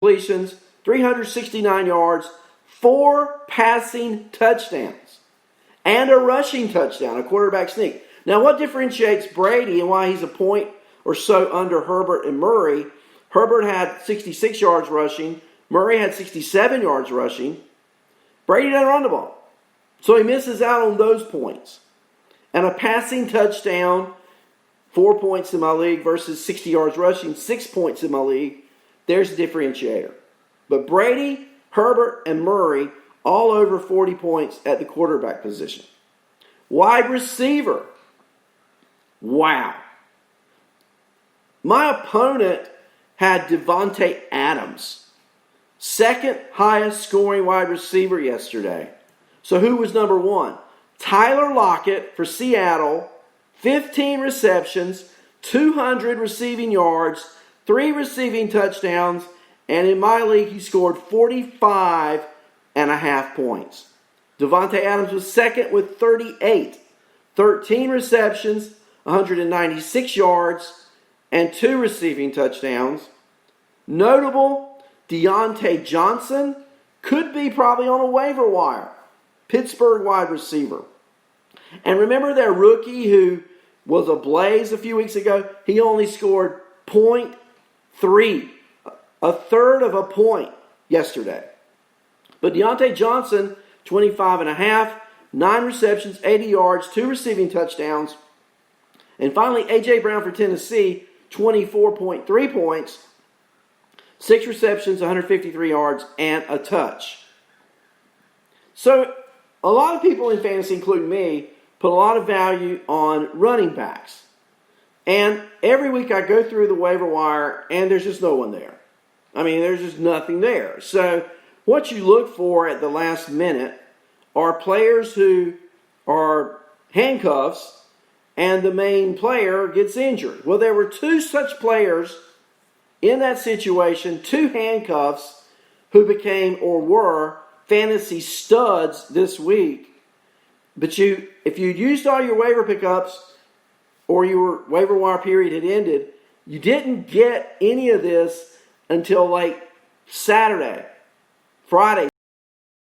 completions, 369 yards, 4 passing touchdowns, and a rushing touchdown, a quarterback sneak. Now, what differentiates Brady and why he's a point or so under Herbert and Murray? Herbert had 66 yards rushing. Murray had 67 yards rushing. Brady doesn't run the ball, so he misses out on those points. And a passing touchdown, 4 points in my league versus 60 yards rushing, 6 points in my league. There's a differentiator. But Brady, Herbert, and Murray all over 40 points at the quarterback position. Wide receiver. Wow. My opponent had Davante Adams, second highest scoring wide receiver yesterday. So who was number one? Tyler Lockett for Seattle, 15 receptions, 200 receiving yards, 3 receiving touchdowns, and in my league he scored 45.5 points. Davante Adams was second with 38, 13 receptions, 196 yards, and 2 receiving touchdowns. Notable, Deontay Johnson could be probably on a waiver wire. Pittsburgh wide receiver. And remember their rookie who was ablaze a few weeks ago? He only scored 0.3, a third of a point yesterday. But Deontay Johnson, 25.5, 9 receptions, 80 yards, 2 receiving touchdowns. And finally, A.J. Brown for Tennessee, 24.3 points, 6 receptions, 153 yards, and a touch. So, a lot of people in fantasy, including me, put a lot of value on running backs. And every week I go through the waiver wire, and there's just no one there. I mean, there's just nothing there. So, what you look for at the last minute are players who are handcuffs and the main player gets injured. Well, there were 2 such players in that situation, 2 handcuffs, who became or were fantasy studs this week. But if you used all your waiver pickups or your waiver wire period had ended, you didn't get any of this until like Saturday, Friday,